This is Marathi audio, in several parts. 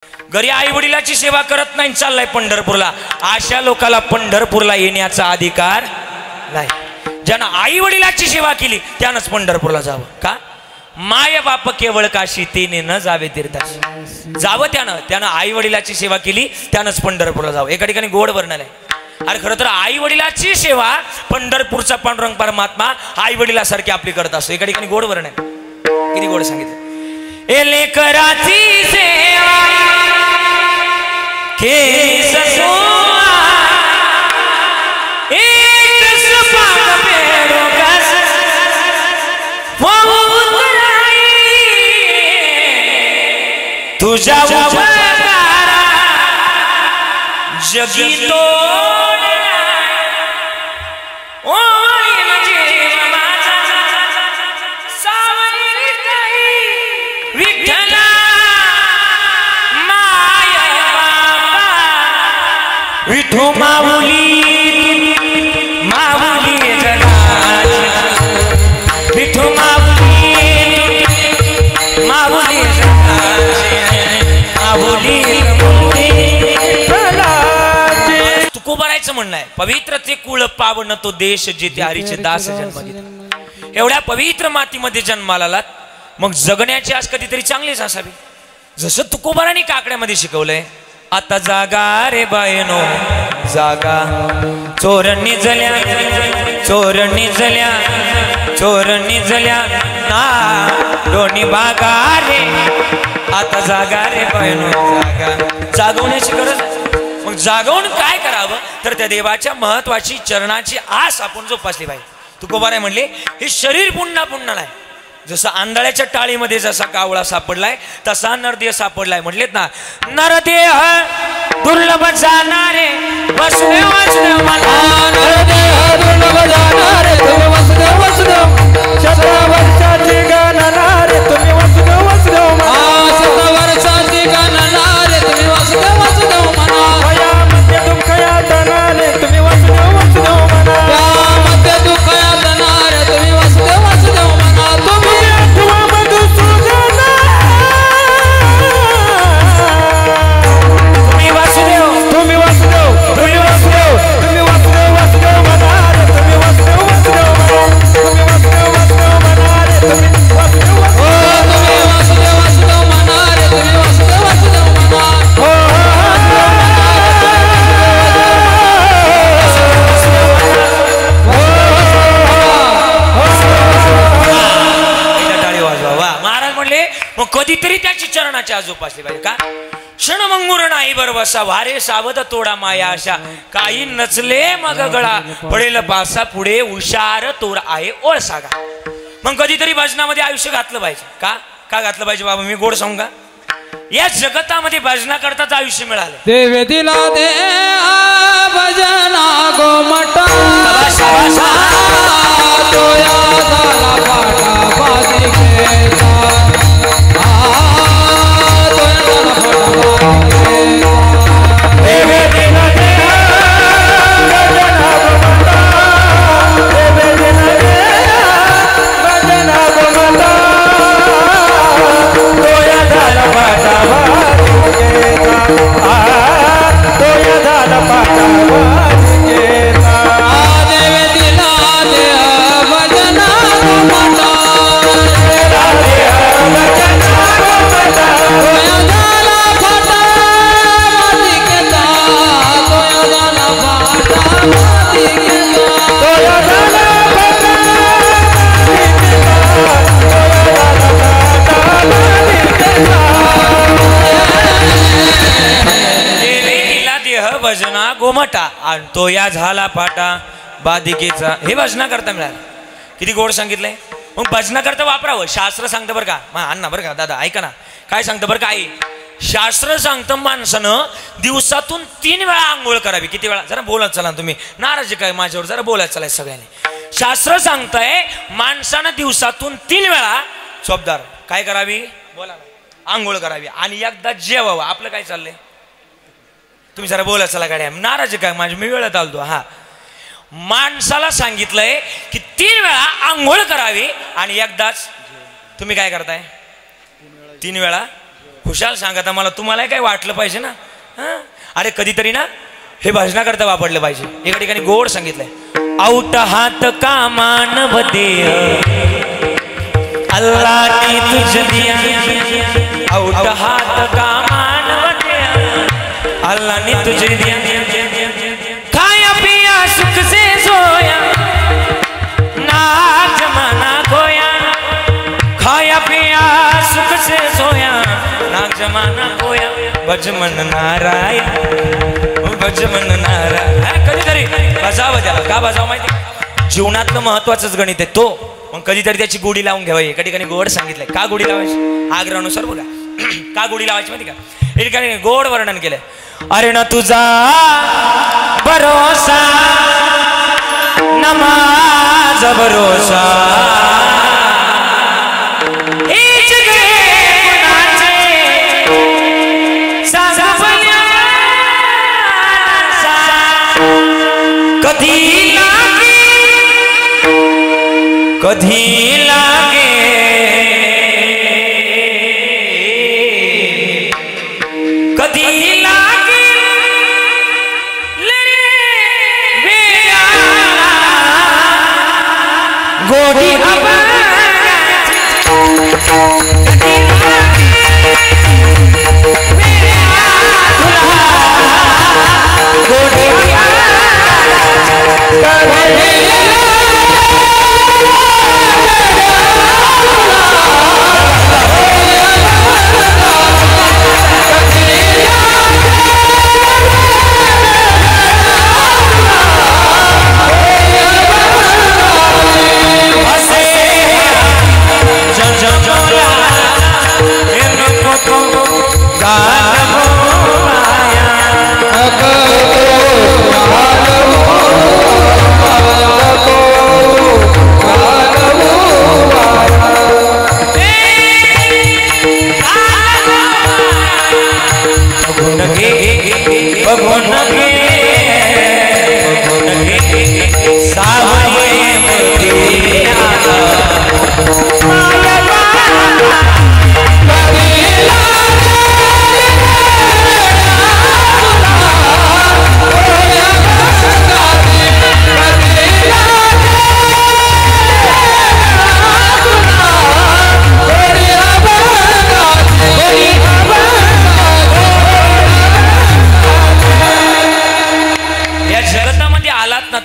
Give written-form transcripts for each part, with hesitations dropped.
घरी आई वडिलाची सेवा करत नाही, चाललाय पंढरपूरला. अशा लोकाला पंढरपूरला येण्याचा अधिकार नाही. ज्यानं आई वडिलाची सेवा केली त्यानंच पंढरपूरला जावं. का? माय बाप केवळ काशी तेने न जावे तीर्थाशी. जावं त्यानं आई वडिलाची सेवा केली त्यानंच पंढरपूरला जावं. एका ठिकाणी गोड वर्णन आहे. अरे खरं तर आई वडिलाची सेवा पंढरपूरचा पांडुरंग परमात्मा आई वडिलासारखी आपली करत असतो. एका ठिकाणी गोड वर्णन आहे. किती गोड सांगितलं. ए लेकराची सेवा के ससुआ एक सपाग पेड़ों का वो उतराई तुझा उबारा जगी तोड़ ओ जीव माझा सावरी ताई विठ्ठला विठू माऊली माऊली जगाची विठू माऊली माऊली जगाची माऊली तुकोबारायचं म्हणणं आहे, पवित्र ते कुळ पावन तो देश जिथे हरीचे दास जन्म घेतला. एवढ्या पवित्र मातीमध्ये जन्माला आलात, मग जगण्याची आज कधीतरी चांगलीच असावी. जसं तुकोबारांनी काकड्यामध्ये शिकवलंय, आता जागा रे बायनो जागा, चोरणी जल्या चोरणी जल्या चोरणी जल्या ना दोन्ही बागा रे. आता जागा रे बायनो जागा. जागवण्याची गरज. मग जागवून काय करावं तर त्या देवाच्या महत्वाची चरणाची आस आपण जोपासली पाहिजे. तुकोबाराय म्हणले हे शरीर पुन्हा पुन्हा नाही. जसं आंधळ्याच्या टाळीमध्ये जसा कावळा सापडलाय तसा नरदेह सापडलाय. म्हटलेत ना, नरदेह दुर्लभ जाणारे वसुदेव वसुदेव मला. नरदेह दुर्लभ जाणारे तुम्ही वसुदेव वसुदेव. शतवर्षाची गणनारे तुम्ही वसुदेव वसुदेव म्हणा. शतवर्षाची गणनारे तुम्ही वसुदेव वसुदेव म्हणा. यामध्ये दुःख यातनारे तुम्ही वसुदेव वसुदेव म्हणा. यामध्ये दुःख यातनारे तुम्ही वसुदेव वसुदेव म्हणा. कधीतरी त्याची चरणाची आजोपासली पाहिजे. का? क्षणमंगूर नाही बरबसा वारे सावध तोडा माया अशा. काही नचले मग गळा पडेल पासा पुढे हुशार तोर आहे ओळ सागा. मग कधीतरी भजनामध्ये आयुष्य घातलं पाहिजे. का? का घातलं पाहिजे बाबा? मी गोड सांगू का? या जगतामध्ये भजना करताच आयुष्य मिळालं. देवे दिला दे भजना गोमटा भजना गोमटा आणि तो या झाला फाटा बाधिकेचा. हे भजना करता मिळालं. किती गोड सांगितलंय. मग भजना करता वापरावं. शास्त्र सांगतं बरं का. अण्णा बरं का दादा ऐका ना, काय सांगतं बरं का आई. शास्त्र सांगतं माणसानं दिवसातून 3 वेळा आंघोळ करावी. किती वेळा? जरा बोलत चला तुम्ही. नाराज काय माझ्यावर? जरा बोलत चला सगळ्यांनी. शास्त्र सांगतंय माणसानं दिवसातून 3 वेळा चोपदार काय करावी? बोला. आंघोळ करावी आणि एकदा जेवावं. आपलं काय चाललंय? तुम्ही जरा बोला चला गाड्या. नाराज काय माझी? मी वेळात आलतो. हा, माणसाला सांगितलंय की 3 वेळा आंघोळ करावी आणि एकदाच तुम्ही काय करताय? 3 वेळा खुशाल सांगा तर मला तुम्हाला काय वाटलं पाहिजे ना. अरे कधीतरी ना हे भजनाकरता वापरलं पाहिजे. एका ठिकाणी गोड सांगितलंय, आउट हात का मानव देह अल्लाह ने तुझ दिया, आउट हात का मानव देह अल्लाह ने तुझे दिया, खाया पिया सुख से सोया ना जमाना खोया, खाया पिया सुख से सोया ना जमाना खोया, भजमन नारायण भजमन नारायण. कधीतरी बजावं त्याला. का बजावं माहिती, जीवनातलं महत्वाचंच गणित आहे तो. मग कधीतरी त्याची गोडी लावून घ्यावी. एका ठिकाणी गोड सांगितलंय. का गोडी लावायची, आग्रहानुसार बघा. का गोडी लावायची माहिती का, एका ठिकाणी गोड वर्णन केलंय. अरे ना तुझा भरोसा न माझा भरोसा, कधी लागे कधी लागे कधी लागे गोडी हवा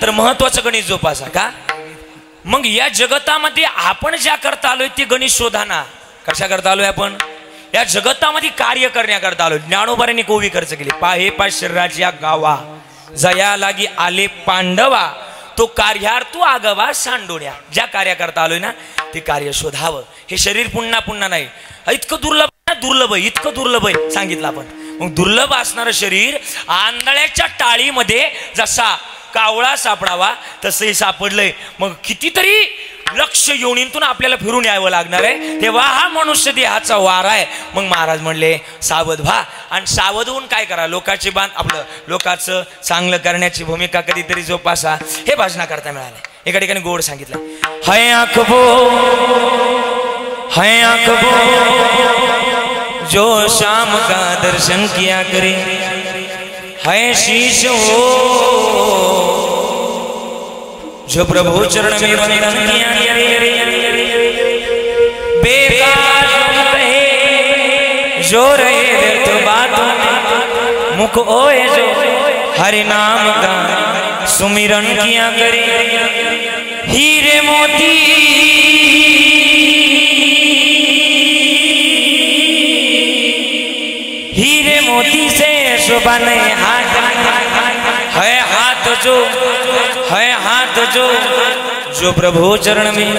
तर महत्वाचं गणित जोपासा. का मग या जगतामध्ये आपण ज्या करता आलोय ते गणित शोधा ना. कशा करता आलोय आपण, या जगतामध्ये कार्य करण्याकरता आलोय. ज्ञानोबारांनी कोवी खर्च केली. पाहे पा शरीराच्या गावा जया लागी आले पांडवा, तो कार्यार्थू आगवा सांडोण्या. ज्या कार्य करता आलोय ना ते कार्य शोधावं. हे शरीर पुन्हा पुन्हा नाही. इतकं दुर्लभ दुर्लभ आहे, इतकं दुर्लभ आहे सांगितलं आपण. मग दुर्लभ असणारं शरीर आंधळ्याच्या टाळीमध्ये जसा कावळा सापडावा तसंही सापडलंय. मग कितीतरी लक्ष योनीतून आपल्याला फिरून यावं लागणार आहे, तेव्हा हा मनुष्य देहाचा वारा आहे. मग महाराज म्हणले सावध व्हा. आणि सावध होऊन काय करा, लोकांची आपलं लोकांचं चांगलं करण्याची भूमिका कधीतरी जोपासा. हे भाषणा करता मिळाले. एका ठिकाणी गोड सांगितलं, है आखबो है आखबो जो शाम का दर्शन किया करे, है शीश हो जो प्रभु चरण में वंदन किया बेकार रहे जो रहे व्यर्थ बातों में, मुख ओए जो हरि नाम का सुमिरन किया करे, हीरे मोती हीरे मोती से शोभा नहीं हाथ है, हाथ जो प्रभु चरण में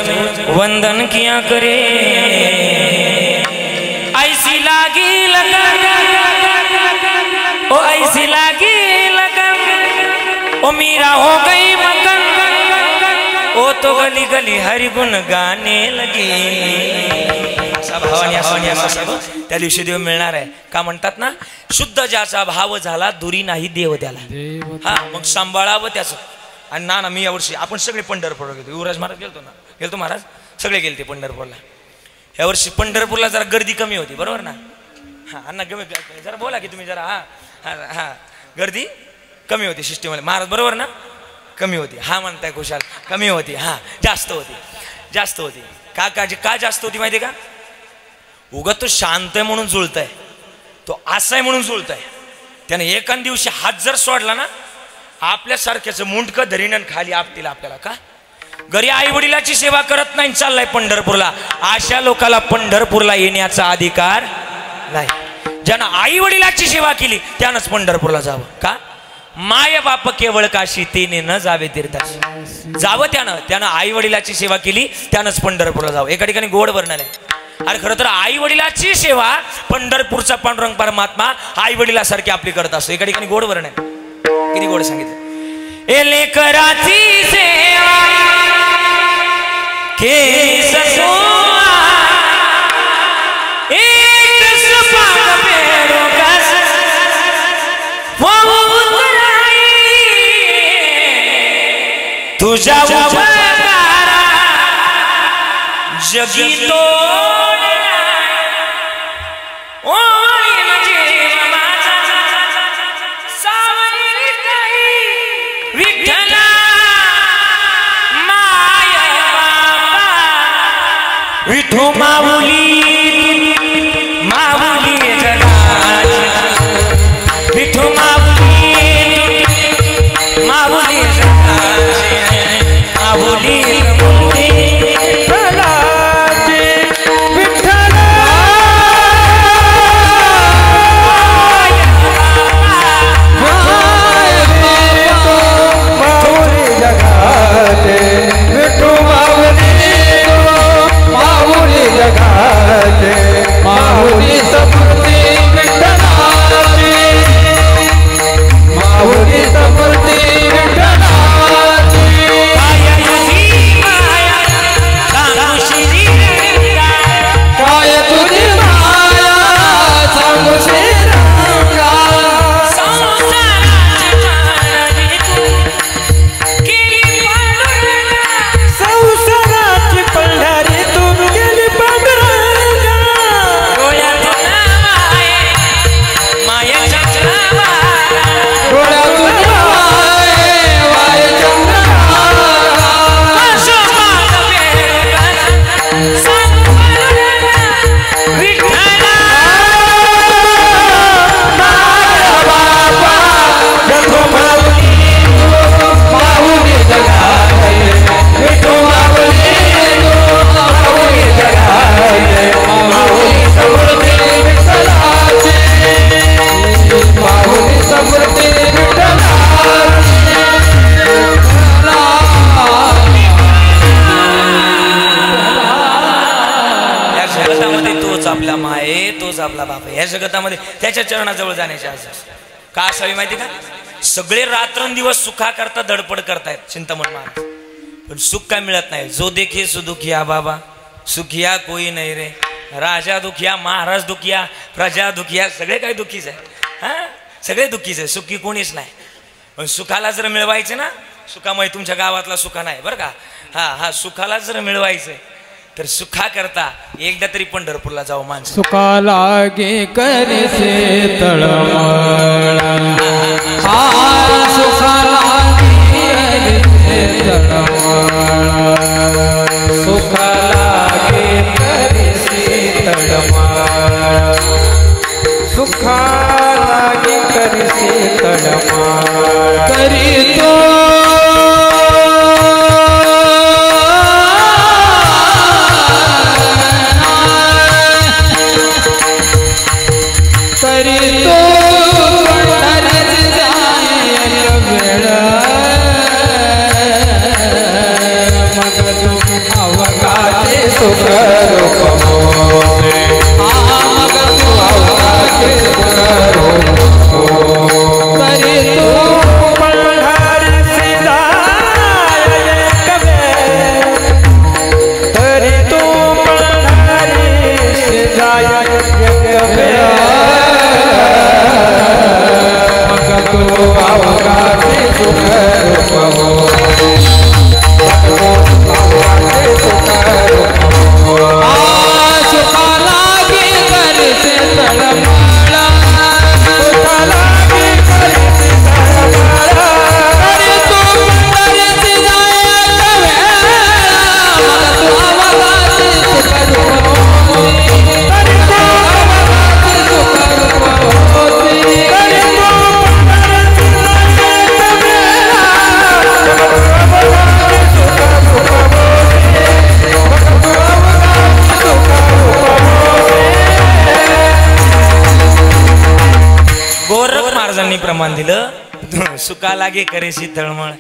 वंदन किया करे, ऐसी लागी लगन ओ ऐसी लागी लगन ओ मीरा हो गई मगन, ओ तो गली गली हरि गुण गाने लगी. त्या दिवशी देव मिळणार आहे. का म्हणतात ना, शुद्ध ज्याचा भाव झाला दुरी नाही देव त्याला. हा मग सांभाळावं त्याचं. आणि ना मी यावर्षी आपण सगळे पंढरपूरला गेलो. युवराज महाराज गेलतो महाराज सगळे गेलते पंढरपूरला. यावर्षी पंढरपूरला जरा गर्दी कमी होती बरोबर ना. हा अण्णा जरा बोला की तुम्ही जरा. हा हा हा गर्दी कमी होती सिस्टीममध्ये. महाराज बरोबर ना? कमी होती. हा म्हणताय खुशाल कमी होती. हा जास्त होती, जास्त होती. का जास्त होती माहिती का? उगत तो शांत आहे म्हणून जुळतंय, तो असा आहे म्हणून जुळतंय. त्याने एकान दिवशी हात जर सोडला ना आपल्यासारख्याचं मुंडकं धरीन खाली आपटील आपल्याला. का? घरी आई वडिलाची सेवा करत नाही, चाललाय पंढरपूरला. अशा लोकाला पंढरपूरला येण्याचा अधिकार नाही. ज्यानं आई वडिलाची सेवा केली त्यानंच पंढरपूरला जावं. का? माय बाप केवळ काशी तेने न जावे तीर्थाशी. जावं त्यानं आई वडिलाची सेवा केली त्यानंच पंढरपूरला जावं. एका ठिकाणी गोड वर्णन आहे. अरे खरं तर आई वडिलाची सेवा पंढरपूरचा पांडुरंग परमात्मा आई वडिलासारखी आपली करत असतो. एका ठिकाणी गोड वर्णन आहे. किती गोड सांगितलं. ए लेकराची सेवा केली ससुआ एक सपाग पेरो कस तुझ्या उपकारा जगी तोड ओळीन जीव माझा सावरी ताई विठ्ठला माय बापा विठू माऊली माऊली जगाची विठू माऊली माऊली जगाची माऊली आपला माये तोच आपला बाप आहे. या जगतामध्ये त्याच्या चरणाजवळ जाण्याची आस का असावी माहिती का? सगळे रात्रंदिवस सुखा करता धडपड करतायत चिंतामण महाराज, पण सुख काय मिळत नाही. जो देखे सो दुखिया बाबा सुखिया कोई नाही रे. राजा दुखिया, महाराज दुखिया, प्रजा दुखिया, सगळे काही दुःखीच आहे. हा सगळे दुःखीच आहे, सुखी कोणीच नाही. पण सुखाला जर मिळवायचे ना, सुखामुळे तुमच्या गावातला सुखा नाही बरं का. हा सुखाला जर मिळवायचंय तर सुखा करता एकदा तरी पंढरपूरला जाऊ माणसं. सुखा लागे करसे तळमळ सुखा लागे करसे तळमळ सुखा लागे करसे तळमळ सुखा लागे करसे तळमळ करी तो महाराजांनी प्रमाण दिलं, सुखा लागे करेशी तळमळ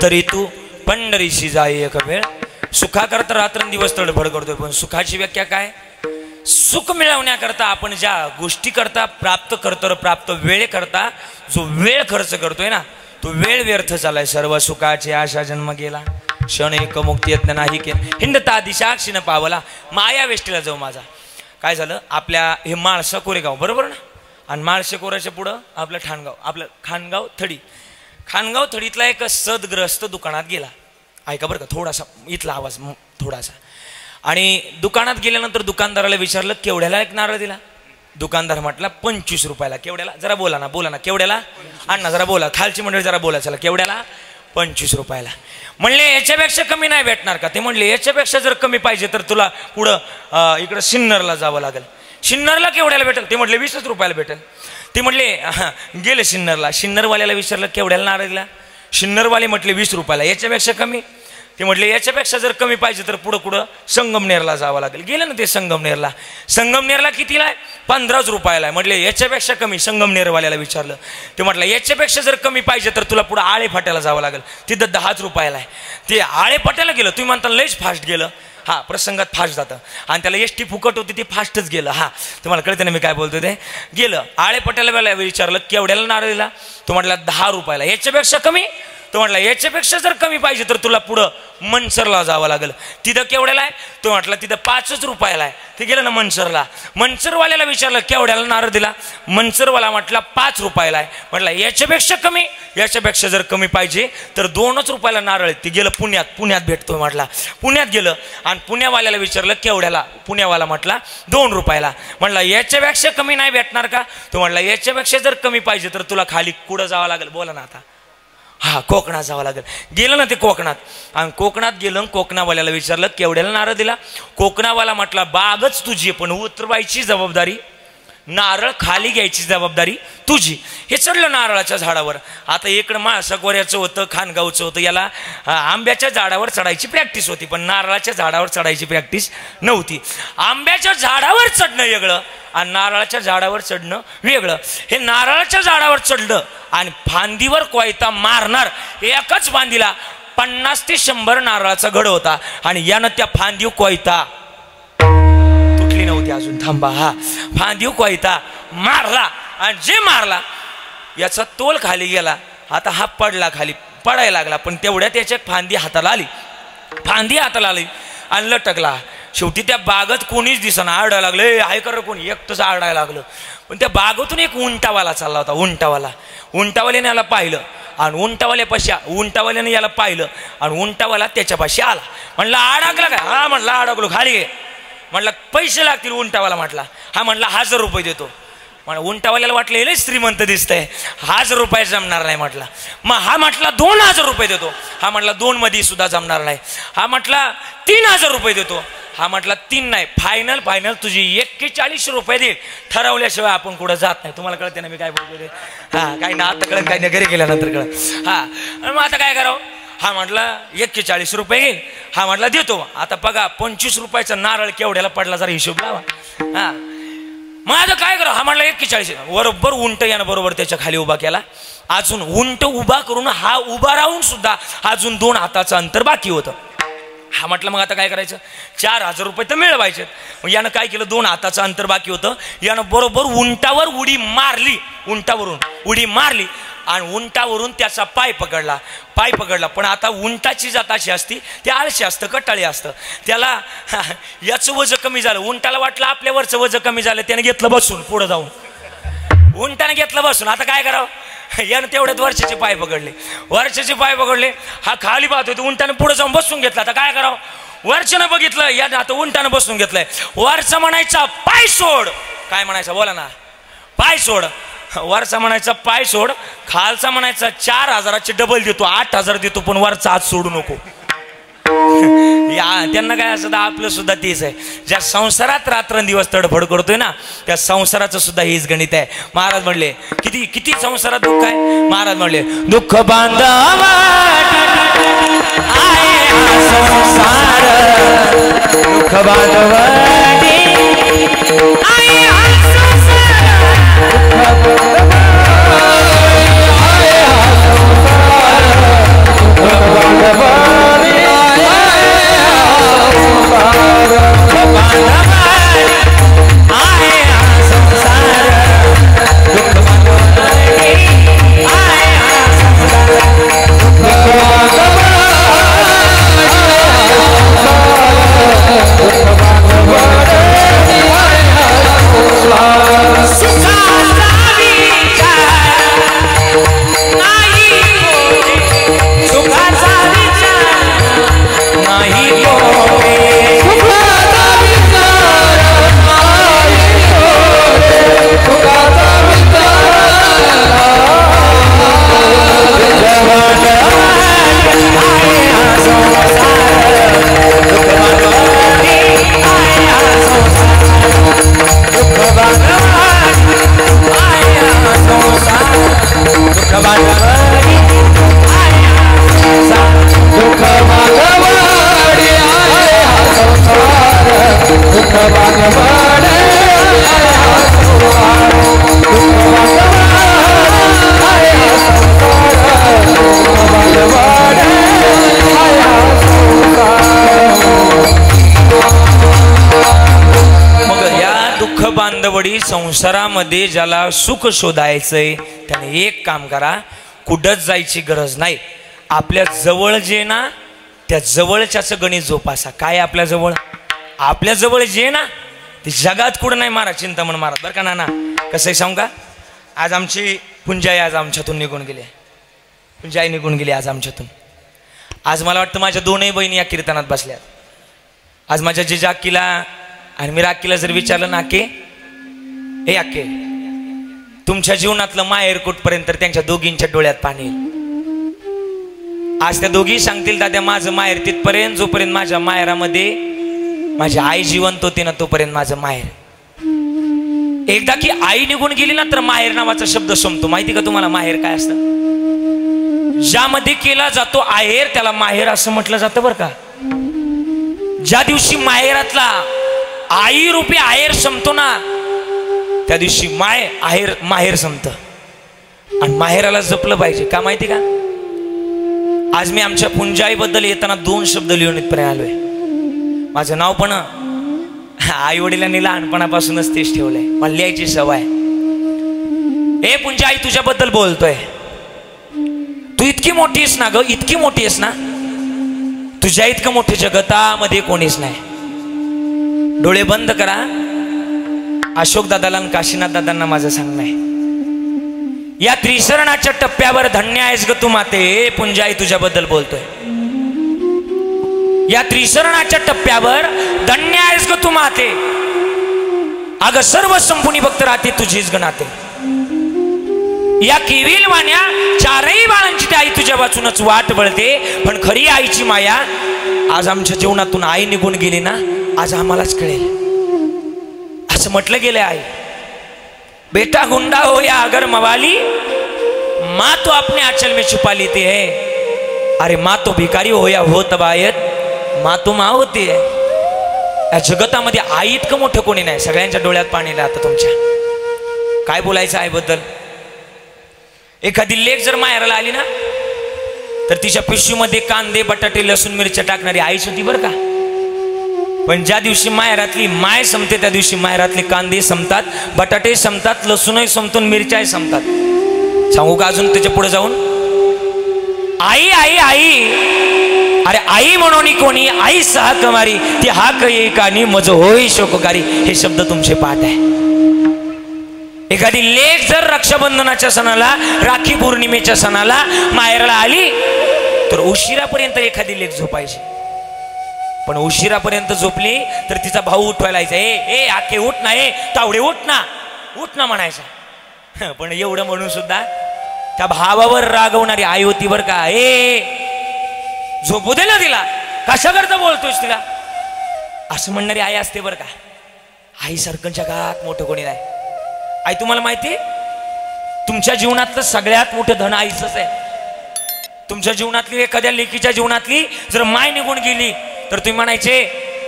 तरी तू पंढरीशी जाई एक वेळ. सुखाकरता रात्रंदिवस तडफड करतोय, पण सुखाची व्याख्या काय? सुख मिळवण्याकरता आपण ज्या गोष्टी करता प्राप्त करतो, प्राप्त वेळे करता जो वेळ खर्च करतोय ना, तो वेळ व्यर्थ चालाय. सर्व सुखाची आशा जन्म गेला, क्षण एक मुक्ती यत्न नाही के हिंडता दिशाक्षीनं पावला. माया वेष्टीला जाऊ माझा. काय झालं, आपल्या हे माळसा कोरेगाव बरोबर ना, आणि माळशे कोराच्या पुढं आपलं ठाणगाव, आपलं खानगाव थडी. खानगाव थडीतला एक सदग्रस्त दुकानात गेला. ऐका बरं का, थोडासा इथला आवाज थोडासा. आणि दुकानात गेल्यानंतर दुकानदाराला विचारलं केवढ्याला एक नारळ दिला. दुकानदार म्हटला 25 रुपयाला. केवढ्याला? जरा बोला ना केवढ्याला? अण्णा जरा बोला, खालची मंडळी जरा बोला, चला केवढ्याला? 25 रुपयाला. म्हणले याच्यापेक्षा कमी नाही भेटणार का? ते म्हणले याच्यापेक्षा जर कमी पाहिजे तर तुला पुढं इकडं सिन्नरला जावं लागेल. सिन्नरला केवढ्याला भेटेल? ते म्हटले 20 रुपयाला भेटेल. ते म्हटले गेले सिन्नरला. सिन्नरवाल्याला विचारलं केवढ्याला नारळ दिला? सिन्नरवाले म्हटले 20 रुपयाला. याच्यापेक्षा कमी? ते म्हटले याच्यापेक्षा जर कमी पाहिजे तर पुढं संगमनेरला जावं लागेल. गेलं ना ते संगमनेरला. संगमनेरला कितीला आहे? 15 रुपयाला आहे. म्हटले याच्यापेक्षा कमी? संगमनेरवाल्याला विचारलं. ते म्हटलं याच्यापेक्षा जर कमी पाहिजे तर तुला पुढं आळे फाट्याला जावं लागेल, तिथं 10 रुपयाला आहे. ते आळे फाट्याला गेलं. तुम्ही म्हणता लयच फास्ट गेलं. हा, प्रसंगात फास्ट जातं, आणि त्याला एसटी फुकट होती, ते फास्टच गेलं. हा, तुम्हाला कळते ना मी काय बोलतो ते. गेलं आळे पट्याला विचारलं केवढ्याला नारळ दिला? तो म्हटला 10 रुपयाला. याच्यापेक्षा कमी? तो म्हटला याच्यापेक्षा जर कमी पाहिजे तर तुला पुढं मनसरला जावं लागेल. तिथं केवढ्याला आहे? तो म्हटला तिथं 5 रुपयाला आहे. ते गेलं ना मनसरला. मनसरवाल्याला विचारलं केवढ्याला नारळ दिला? मनसरवाला म्हटला 5 रुपयाला आहे. म्हटला याच्यापेक्षा कमी? याच्यापेक्षा जर कमी पाहिजे तर 2 रुपयाला नारळ. ते गेलं पुण्यात भेटतोय म्हटला. पुण्यात गेलं आणि पुण्यावाल्याला विचारलं केवढ्याला? पुण्यावाला म्हटला 2 रुपयाला. म्हटला याच्यापेक्षा कमी नाही भेटणार का? तो म्हटला याच्यापेक्षा जर कमी पाहिजे तर तुला खाली कुठं जावं लागेल? बोला ना आता. हा, कोकणात जावं लागेल. गेलं ना ते कोकणात. आणि कोकणात गेलं, कोकणावाल्याला विचारलं केवढ्याला नारळ दिला? कोकणावाला म्हटला बागच तुझी, पण उतरवायची जबाबदारी, नारळ खाली घ्यायची जबाबदारी तुझी. हे चढलं नारळाच्या झाडावर. आता इकडं माळसा गोऱ्याचं होतं, खानगावचं होतं, याला आंब्याच्या झाडावर चढायची प्रॅक्टिस होती, पण नारळाच्या झाडावर चढायची प्रॅक्टिस नव्हती. आंब्याच्या झाडावर चढणं वेगळं आणि नारळाच्या झाडावर चढणं वेगळं. हे नारळाच्या झाडावर चढलं आणि फांदीवर कोयता मारणार. एकाच फांदीला 50 ते 100 नारळाचा घड होता, आणि यानं त्या फांदीव कोयता तुटली नव्हती अजून. थांबा. हा, फांदीव कोयता मारला, आणि जे मारला याचा तोल खाली गेला. आता हा पडला, खाली पडायला लागला, पण तेवढ्या त्याच्या फांदी हाताला आली आणि लटकला. शेवटी त्या बागत कोणीच दिसना. आरडायला लागलं, आहे कर कोणी? एकटंच आरडायला लागलं. पण त्या बागेतून एक उंटावाला चालला होता. उंटावाल्याने याला पाहिलं, आणि उंटावाल्याने याला पाहिलं, आणि उंटावाला त्याच्यापाशी आला. म्हणला अडकला काय? हा म्हणला अडकलो, खाली घे. म्हटलं पैसे लागतील? उंटावाला म्हटला. हा म्हणला 1000 रुपये देतो. म्हणा उंटावाल्याला वाटलं हे श्रीमंत दिसतंय, 1000 रुपये जमणार नाही म्हटला. मग हा म्हटला 2000 रुपये देतो. हा म्हटला 2 मध्ये सुद्धा जमणार नाही. हा म्हटला 3000 रुपये देतो. हा म्हटला 3 नाही, फायनल तुझी 41 रुपये दे, ठरवल्याशिवाय आपण कुठं जात नाही. तुम्हाला कळते ना मी काय बोलतो ते? हा, काही ना आता कळत, काही ना घरी गेल्यानंतर कळत. हा, मग आता काय करावं? हा म्हटला 41 रुपये घेईल. हा म्हटला देतो. आता बघा 25 रुपयाचा नारळ केवढ्याला पडला, जरा हिशोब लावा. हा, मग आता काय करावं? हा म्हटला 41. बरोबर उंट यानं बरोबर त्याच्या खाली उभा केला. अजून उंट उभा करून हा उभा राहून सुद्धा अजून 2 हाताचं अंतर बाकी होतं. हा म्हटलं मग आता काय करायचं? 4000 रुपये तर मिळवायचे. मग यानं काय केलं? 2 हाताचं अंतर बाकी होतं. यानं बरोबर उंटावर उडी मारली, आणि उंटावरून त्याचा पाय पकडला. पण आता उंटाची जात अशी असती, ते आळशी असतं, कटाळी असतं. त्याला याचं वजन कमी झालं. उंटाला वाटलं आपल्यावरचं वजन कमी झालं, त्याने घेतलं बसून. पुढं जाऊन उंटाने घेतलं बसून. आता काय करावं? यानं तेवढ्यात वर्षाचे पाय पकडले. हा खाली पाहतोय, तो उंटाने पुढे जाऊन बसून घेतला. आता काय करावं? वर्षानं बघितलं, यानं आता उंटानं बसून घेतलंय. वरचा म्हणायचा पाय सोड. काय म्हणायचा? बोला ना. पाय सोड. वरचा म्हणायचा पाय सोड. खालचा म्हणायचा 4000चे डबल देतो, 8000 देतो, पण वरचा हात सोडू नको. त्यांना काय असं, आपलं सुद्धा तेच आहे. ज्या संसारात रात्रंदिवस तडफड करतोय ना, त्या संसाराचं सुद्धा हेच गणित आहे. महाराज म्हणले किती संसारात दुःख आहे. महाराज म्हणले दुःख बांधवा दुःख बांधवा मंडळी, संसारामध्ये ज्याला सुख शोधायचंय त्याने एक काम करा, कुठंच जायची गरज नाही. आपल्या जवळ जे ना त्या जवळच्याच गणित जोपासा. काय आपल्या जवळ? आपल्या जवळ जे ना ते जगात कुठं नाही मारा, चिंतामण मारा. बरं का नाना, कसं आहे सांगू का? आज आमची पुंजाई आज आमच्यातून निघून गेली. पुंजाई निघून गेली आज आमच्यातून. आज मला वाटतं माझ्या दोनही बहिणी या कीर्तनात बसल्यात. आज माझ्या जिजा अक्कीला आणि मी अक्कीला जर विचारलं ना, अक्के हे अक्के तुमच्या जीवनातलं माहेर कुठपर्यंत, त्यांच्या दोघींच्या डोळ्यात पाणी येईल. आज त्या दोघी सांगतील दादा माझं माहेर तिथपर्यंत जोपर्यंत माझ्या माहेरामध्ये माझी आई जिवंत होती ना तोपर्यंत माझं माहेर. एकदा की आई निघून गेली ना तर माहेर नावाचा शब्द संपतो. माहिती का तुम्हाला माहेर काय असतं? ज्यामध्ये केला जातो आहेर त्याला माहेर असं म्हटलं जातं बरं का. ज्या दिवशी माहेरातला आई रूपी आहेर संपतो ना त्या दिवशी माहेर संपतं. आणि माहेराला जपलं पाहिजे. का माहिती का? आज मी आमच्या पुंजाई बद्दल येताना 2 शब्द लिहून इथपर्यंत आलोय. माझं नाव पण आई वडिलांनी लहानपणापासूनच तेच ठेवलंय, मला लिहायची सवय. हे पुंजाई तुझ्याबद्दल बोलतोय. तू इतकी मोठी आहेस ना ग, इतकी मोठी आहेस ना, तुझ्या इतकं मोठे जगतामध्ये कोणीच नाही. डोळे बंद करा. अशोक दादाला आणि काशीनाथ दादांना माझं सांगणं आहे, या त्रिशरणाच्या टप्प्यावर धन्य आहेस ग तू माते. पुंजाई तुझ्याबद्दल बोलतोय. या त्रिशरणाच्या टप्प्यावर धन्य आहेस ग तू माते. अगं सर्व संपुनी भक्त राहते तुझीच गणाते. या केविल वाण्या 4ही बाळांची ती आई तुझ्या वाचूनच वाट बळते. पण खरी आईची माया आज आमच्या जीवनातून आई निघून गेली ना आज आम्हालाच कळेल. असं म्हटलं गेलं आई. बेटा गुंडा हो या अगर मवाली, माँ तो अपने आंचल में छुपा लेती है. अरे माँ तो भिकारी हो या हो तबायत, माँ तो माँ होती है. या जगतामध्ये आई इतकं मोठं कोणी नाही. सगळ्यांच्या डोळ्यात पाणी राहतं तुमच्या. काय बोलायचं आईबद्दल? एखादी लेक जर माहेराला आली ना तर तिच्या पिशवीमध्ये कांदे बटाटे लसूण मिरच्या टाकणारी आईच होती बरं का. पण ज्या दिवशी माहेरातली माय संपते त्या दिवशी माहेरातले कांदे संपतात, बटाटे संपतात, लसूणही संपतो, मिरच्याही संपतात. सांगू का अजून त्याच्या पुढे जाऊन? आई आई आई, अरे आई म्हणून कोणी आई सहा कमारी, ती हाक येईकानी मज होई शोककारी. हे शब्द तुमचे पाठ आहे. एखादी लेक जर रक्षाबंधनाच्या सणाला, राखी पौर्णिमेच्या सणाला माहेराला आली तर उशिरापर्यंत एखादी लेक झोपायची. पण उशिरापर्यंत झोपली तर तिचा भाऊ उठवायला यायचा. ए आखे उठ ना, ए तावडे उठ ना म्हणायचा. पण एवढं म्हणून सुद्धा त्या भावावर रागवणारी आई होती बर का. ए झोपू दे ना तिला, कशा करता बोलतोस तिला, असं म्हणणारी आई असते बर का. आई सारखं जगात मोठं कोणी नाही. आई तुम्हाला माहिती, तुमच्या जीवनातलं सगळ्यात मोठं धन आईच आहे. तुमच्या जीवनातली एखाद्या लेकीच्या जीवनातली जर माय निघून गेली तर तुम्ही म्हणायचे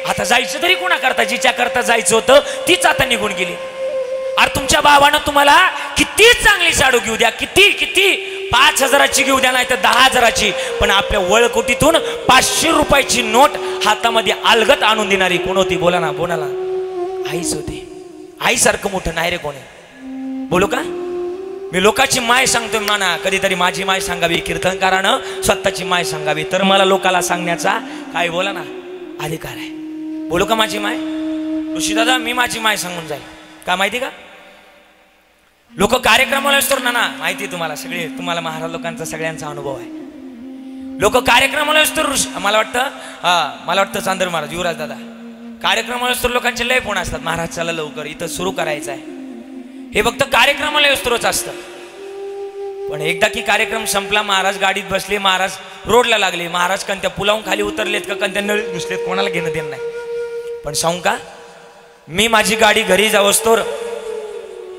आता जायचं तरी कोणा करता, जिच्या करता जायचं होतं तीच आता निघून गेली. अरे तुमच्या बाबानं तुम्हाला किती चांगली साडू घेऊ द्या, किती 5,000ची घेऊ द्या, नाही तर 10,000ची, पण आपल्या वळकोटीतून 500 रुपयाची नोट हातामध्ये अलगत आणून देणारी कोण होती? बोला ना, बोला ना, आईच होती. आईसारखं मोठं नाही रे कोणी. बोलू का? मी लोकांची माय सांगतोय म्हणा, कधीतरी माझी माय सांगावी, कीर्तनकारानं स्वतःची माय सांगावी, तर मला लोकाला सांगण्याचा काय बोला ना अधिकार आहे. बोलू का माझी माय? ऋषी दादा मी माझी माय सांगून जाईल. का माहिती का? लोक कार्यक्रमाला असतो ना, माहिती तुम्हाला, सगळे तुम्हाला महाराज लोकांचा सगळ्यांचा अनुभव आहे. लोक कार्यक्रमाला असतो. मला वाटतं चांदर महाराज, युवराज दादा, कार्यक्रमाला असतो लोकांचे लय फोन असतात, महाराज चला लवकर इथं सुरू करायचं आहे. हे फक्त कार्यक्रमाला असतोच असतं. पण एकदा की कार्यक्रम संपला, महाराज गाडीत बसले, महाराज रोडला लागले, महाराज कोणत्या पुलावून खाली उतरलेत का कोणत्या नळीत घुसलेत कोणाला घेणं देणं नाही. पण सांगू का, मी माझी गाडी घरी जाऊ असतो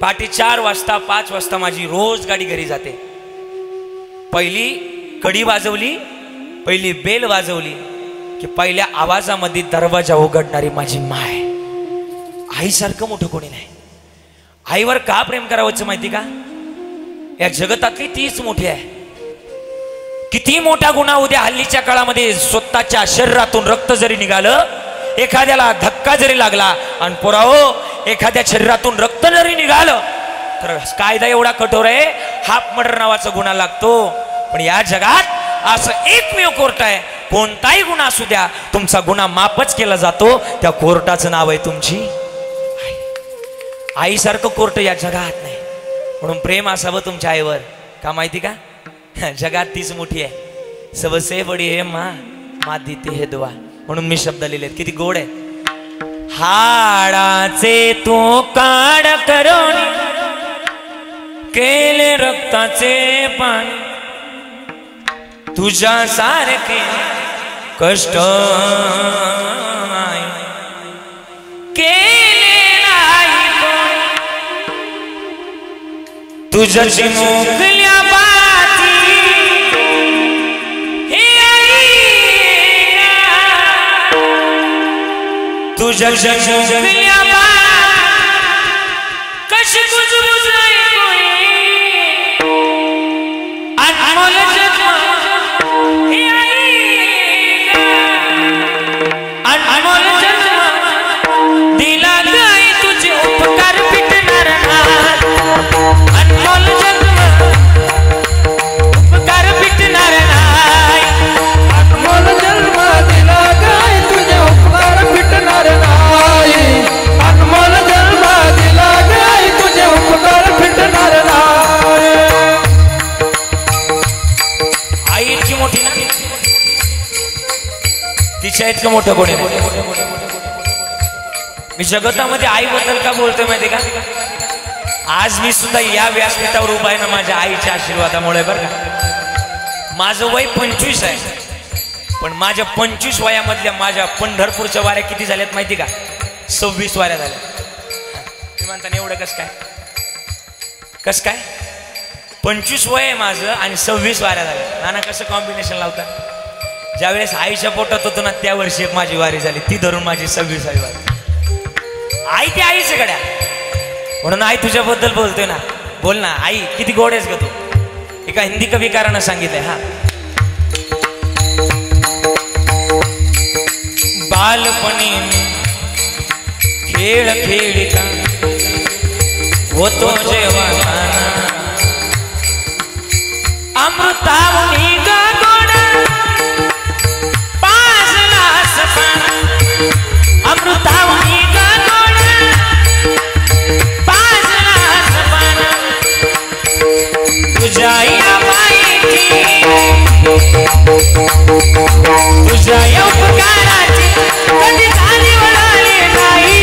पहाटे 4 वाजता 5 वाजता माझी रोज गाडी घरी जाते. पहिली कडी वाजवली, पहिली बेल वाजवली की पहिल्या आवाजामध्ये दरवाजा उघडणारी माझी माय. आईसारखं मोठं कोणी नाही. आईवर का प्रेम करावंच माहिती का? या जगतातली तीच मोठी आहे. किती मोठा गुन्हा उद्या हल्लीच्या काळामध्ये स्वतःच्या शरीरातून रक्त जरी निघालं, एखाद्याला धक्का जरी लागला, आणि पोराओ एखाद्या शरीरातून रक्त जरी निघालं तर कायदा एवढा कठोर आहे, हाफ मर्डर नावाचा गुन्हा लागतो. पण या जगात असं एकमेव कोर्ट आहे, कोणताही गुन्हा असू द्या तुमचा गुन्हा माफच केला जातो. त्या कोर्टाचं नाव आहे तुमची आईसारखं कोर्ट या जगात नाही. म्हणून प्रेम असावं तुमच्या आईवर. का माहिती का? जगात तीच मोठी आहे. सबसे बडी है माँ देती है दुआ. म्हणून मी शब्द लिहिलेत, किती गोड आहे. हाडाचे तू काढ करून केले रक्ताचे पाणी, तुझ्या सारखे कष्ट केले नाही कोणी, तुझ्याची मोकल्या बाती हे आई, तुझ्याची मोकल्या बाती कशी कुजबुजाई कोणी, अनमोल जन्म हे आई, अनमोल जन्म दिला गाई, तुझे उपकार फिटणार नाही. अनमोल जन्म उपकार फिटणार नाही. अनमोल जन्म दिला गाय, तुझे उपकार फिटणार नाही. अनमोल जन्म दिला गाय, तुझे उपकार फिटणार नाही. आई इतकी मोठी ना, तिच्या इतकं मोठं कोणी नाही. मी जगतामध्ये आईबद्दल का बोलतोय माहिती का? आज मी सुद्धा या व्यासपीठावर उभा आहे ना माझ्या आईच्या आशीर्वादामुळे. बरं का, माझं वय 25 आहे, पण माझ्या 25 वयामधल्या माझ्या पंढरपूरच्या वाऱ्या किती झाल्यात माहिती का? 26 वाऱ्या झाल्या. मी म्हणता एवढं कस काय? कस काय? 25 वय आहे माझं आणि 26 वाऱ्या झाल्या. नाना कसं कॉम्बिनेशन लावतात? ज्यावेळेस आईच्या पोटात होतो ना त्या वर्षी एक माझी वारी झाली, ती धरून माझी 26वी वारी. आई ती आईच गड्या. म्हणून आई तुझ्याबद्दल बोलतोय ना. बोल ना आई, किती गोड आहेस ग तू. एका हिंदी कविकारानं सांगितलंय. हा, बालपणी खेळ खेळता होतो जेव्हा अमृतावनी गा गोडा पाजला सपना, अमृतावनी गा गोडा पाजला सपना, तुझ्या या मायेची तुझ्या या उपकाराची कधी झाली वळाली नाही.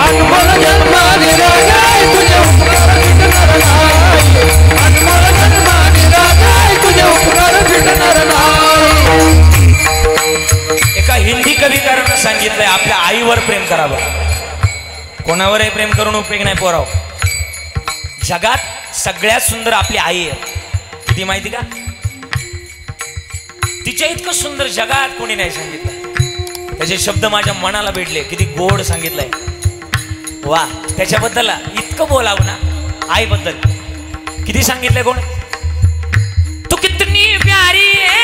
अनमोल जन्म दिला गाय, तुझे उपकार फिटणार नाही. अनमोल जन्म दिला गाय, तुझे उपकार फिटणार नाही. एका हिंदी कविकारानं सांगितलंय आपल्या आईवर प्रेम करावं. कोणावरही प्रेम करून उपयोग नाही पोराव. जगात सगळ्यात सुंदर आपली आई आहे. किती माहिती का? तिच्या इतकं सुंदर जगात कोणी नाही सांगितलं. त्याचे शब्द माझ्या मनाला भेटले. किती गोड सांगितलंय. वा, त्याच्याबद्दल इतकं बोलावं ना आईबद्दल. किती सांगितलंय कोण? तू कितनी प्यारी है,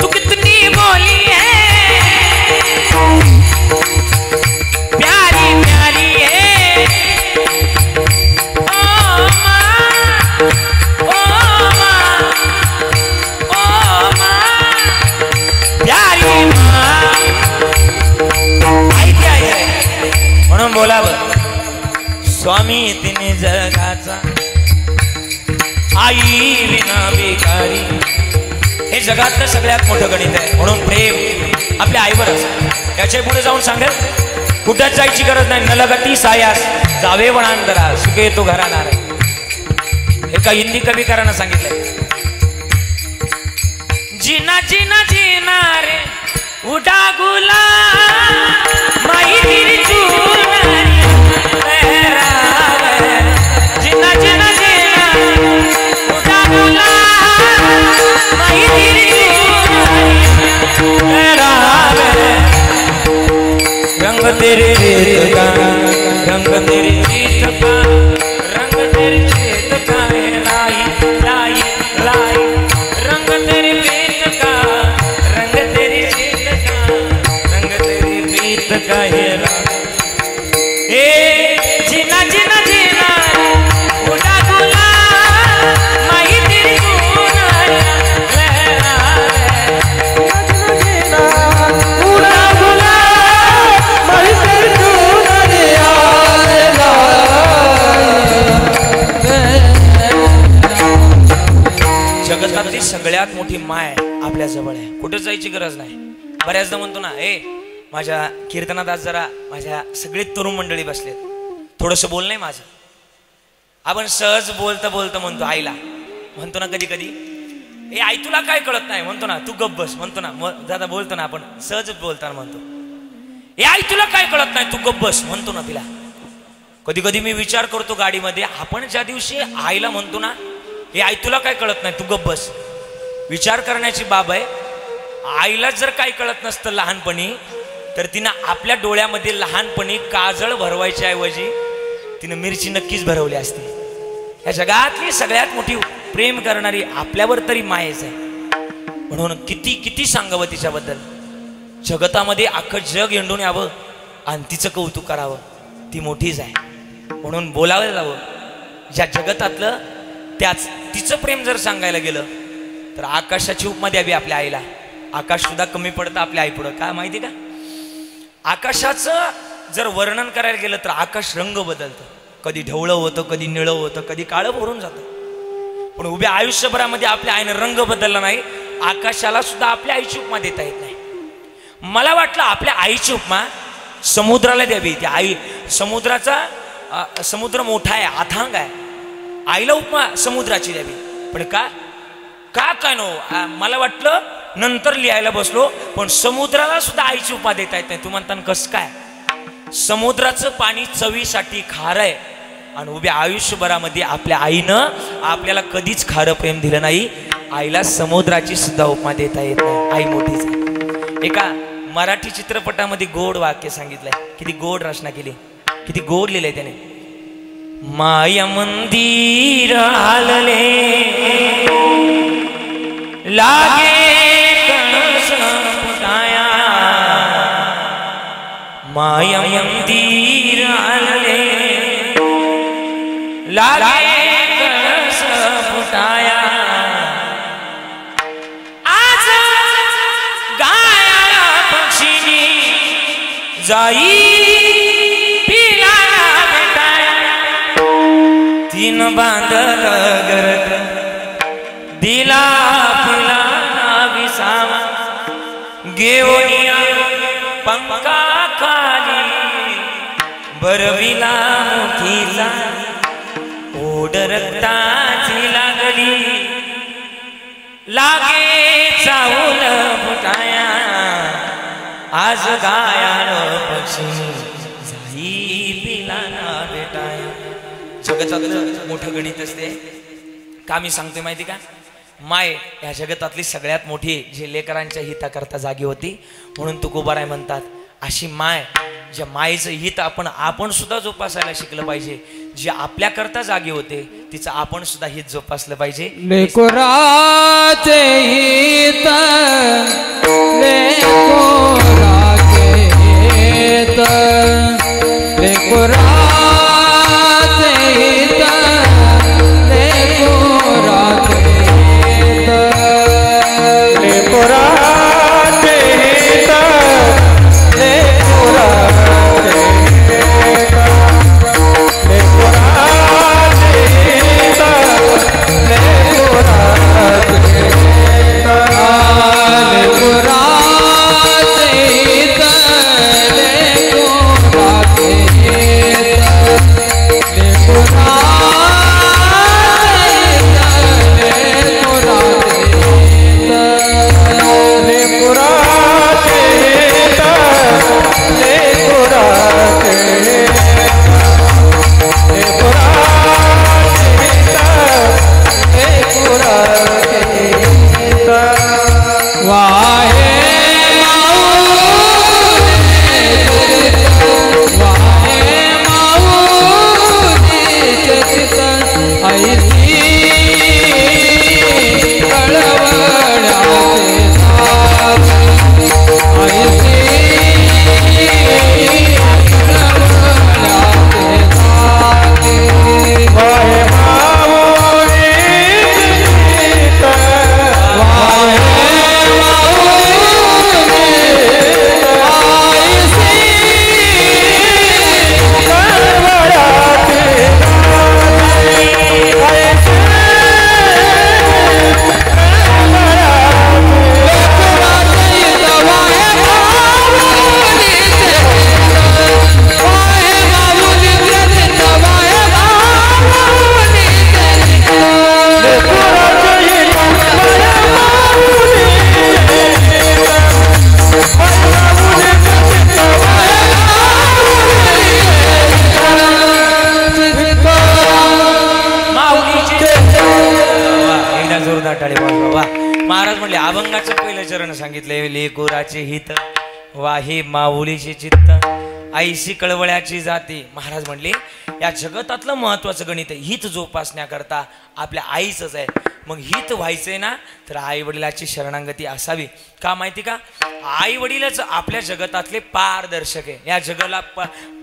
तू कितनी बोली है, प्यारी प्यारी है, ओ माँ, ओ माँ, ओ माँ, प्यारी माँ. आई ती आई आहे म्हणून बोलावं. स्वामी तिने जगाचा, आई विना बेकारी. हे जगातलं सगळ्यात मोठं गणित आहे. म्हणून प्रेम आपल्या आईवर असतं. याच्या पुढे जाऊन सांगेल कुठंच जायची गरज नाही. नलगती सायास जावे वनांतरा, सुखे तो घराणार. एका हिंदी कविकारानं सांगितलंय, जीना जीना जीना रे उडा गुला माई तेरी चूनरी लहरावे, जीना जीना जीना उडा गुला माई तेरी चूनरी लहरावे. रंग तेरे रेत का, रंग तेरे चीत का, रंग तेरे चेत का है लाई लाई लाई. रंग तेरे प्रीत का, रंग तेरी चेत का, रंग तेरी प्रीत का सगळ्यात मोठी माय आपल्या जवळ आहे, कुठे जायची गरज नाही. बऱ्याचदा म्हणतो ना, माझ्या कीर्तनात आज जरा माझ्या सगळे तरुण मंडळी बसलेत, थोडंसं बोल नाही माझं. आपण सहज बोलता बोलता म्हणतो आईला, म्हणतो ना कधी कधी, आई तुला काय कळत नाही, म्हणतो ना तू गप्प बस, म्हणतो ना दादा बोलतो ना आपण सहज बोलताना म्हणतो, आई तुला काय कळत नाही तू गप्प बस, म्हणतो ना तिला. कधी कधी मी विचार करतो गाडीमध्ये, आपण ज्या दिवशी आईला म्हणतो ना आई तुला काय कळत नाही तू गप्प बस, विचार करण्याची बाब आहे. आईला जर काय कळत नसतं लहानपणी, तर तिनं आपल्या डोळ्यामध्ये लहानपणी काजळ भरवायच्या ऐवजी तिनं मिरची नक्कीच भरवली असती. या जगातली सगळ्यात मोठी प्रेम करणारी आपल्यावर तरी मायच आहे. म्हणून किती किती सांगावं तिच्याबद्दल. जगतामध्ये अख्खं जग हिंडून यावं आणि तिचं कौतुक करावं, ती मोठीच आहे. म्हणून बोलावं जावं ज्या जगतातलं, त्याच तिचं प्रेम जर सांगायला गेलं तर आकाशाची उपमा द्यावी आपल्या आईला. आकाश सुद्धा कमी पडतं आपल्या आई पुढं. काय माहिती का, आकाशाचं जर वर्णन करायला गेलं तर आकाश रंग बदलतं, कधी ढवळं होतं, कधी निळं होतं, कधी काळं भरून जातं. पण उभ्या आयुष्यभरामध्ये आपल्या आईनं रंग बदलला नाही, आकाशाला सुद्धा आपल्या आईची उपमा देता येत नाही. मला वाटलं आपल्या आईची उपमा समुद्राला द्यावी. ती आई समुद्राचा, समुद्र मोठा आहे, अथांग आहे, आईला उपमा समुद्राची द्यावी. पण का काय नो, मला वाटलं नंतर लिहायला बसलो, पण समुद्राला सुद्धा आईची उपमा देता येत नाही. तू म्हणता कसं काय, समुद्राचं पाणी चवीसाठी खारं आहे आणि उभ्या आयुष्यभरामध्ये आपल्या आईनं आपल्याला कधीच खारं प्रेम दिलं नाही. आईला समुद्राची सुद्धा उपमा देता येत नाही, आई मोठीच आहे. एका मराठी चित्रपटामध्ये गोड वाक्य सांगितलंय, किती गोड रचना केली, किती गोड लिहिलंय त्याने. माया मंदिर आलले लागे कळस फुटाया, माया मंदिर आलले लागे कळस फुटाया, आज गाया पक्षीनी जाई पिला भेटाया, तीन बांधल गरत दिला पिला विसावा, गेवणिया पंका खाली बरविला मोठीचा, ओढ रक्ताची लागली लागे चावल फुटाया, आज गायाळ पक्षी जाई पिला भेटाया. जगतातलं मोठं गणित असते का, मी सांगतोय माहिती का, माय या जगतातली सगळ्यात मोठी जी लेकरांच्या हिताकरता जागी होती. म्हणून तुकोबाराय म्हणतात, अशी माय, ज्या मायेचं हित आपण सुद्धा जोपासायला शिकलं पाहिजे. जे आपल्याकरता जागी होते तिचं आपण सुद्धा हित जोपासलं पाहिजे. लेकराचे हित, लेकराचे हित, लेकराचे हित, लेकराचे हित, लेकराचे हित, लेकराचे हित, लेकराचे हित, लेकराचे हित, लेकराचे हित, लेकराचे हित. टाळी वाजवा. महाराज म्हणले अभंगाचं पहिलं चरण सांगितले, लेकुराचे हित वाहे माऊलीचे चित्त आईशी कळवळ्याची जाते. महाराज म्हणले या जगतातलं महत्वाचं गणित आहे हित जोपासण्याकरता आपल्या आईचंच आहे. मग हित व्हायचंय ना तर आई वडिलाची शरणागती असावी. का माहिती का, आई वडीलच आपल्या जगतातले पारदर्शक आहे. या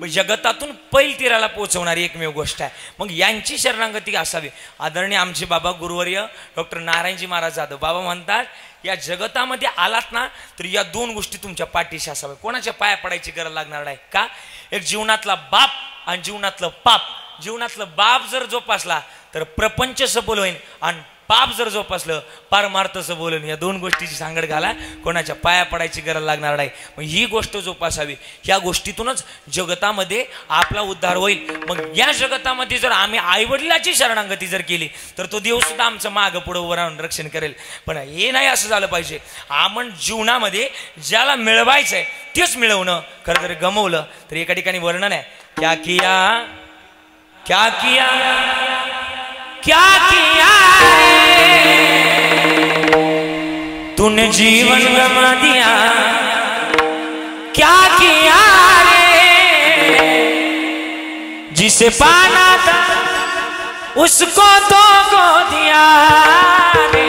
जगतातून पैल तीराला पोहोचवणारी एकमेव गोष्ट आहे. मग यांची शरणागती असावी. आदरणीय आमचे बाबा गुरुवर्य डॉक्टर नारायणजी महाराज जाधव बाबा म्हणतात, या जगतामध्ये आलात ना तर या दोन गोष्टी तुमच्या पाठीशी असाव्या. कोणाच्या पाया पडायची गरज लागणार नाही. का, एक जीवनातला बाप आणि जीवनातलं पाप. जीवनातलं बाप जर जोपासला तर प्रपंच सबल होईल आणि पाप जर जोपासलं पारमार्थ सबल होईल. या दोन गोष्टीची सांगड घाला, कोणाच्या पाया पडायची गरज लागणार नाही. मग ही गोष्ट जोपासावी. ह्या गोष्टीतूनच जगतामध्ये आपला उद्धार होईल. मग या जगतामध्ये जर आम्ही आईवडिलाची शरणागती जर केली तर तो देव सुद्धा आमचं मागं पुढं उभं राहून रक्षण करेल. पण हे नाही असं झालं पाहिजे. आपण जीवनामध्ये ज्याला मिळवायचंय तेच मिळवणं. खरं जर गमवलं तर एका ठिकाणी वर्णन आहे, क्या किया क्या किया क्या किया तूने जीवन गमा दिया, क्या किया रे जिसे पाना था उसको तो को दिया रे.